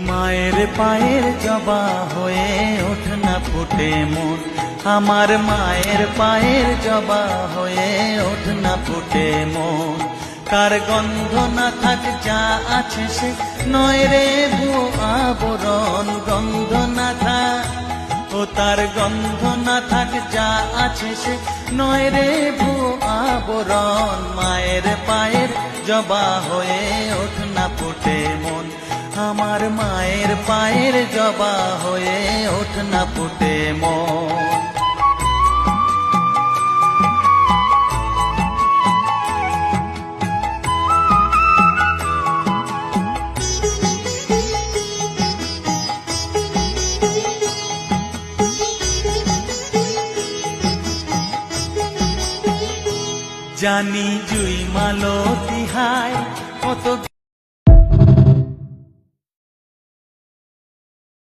মায়ের পায়ের জবা হয়ে ওঠ না ফুটে মন, আমার মায়ের পায়ের জবা হয়ে ওঠ না ফুটে মন। কার গন্ধ না থাক যা আছে সে নয় রে ভুয়ো আবরণ, গন্ধ না থাক ও তার গন্ধ না থাক যা আছে সে নয় রে ভুয়ো আবরণ। মায়ের পায়ের জবা হয়ে ওঠ না ফুটে মন, আমার মায়ের পায়ের জবা হয়ে ওঠ না ফুটে মন। জানি জুই মালতি হায় কত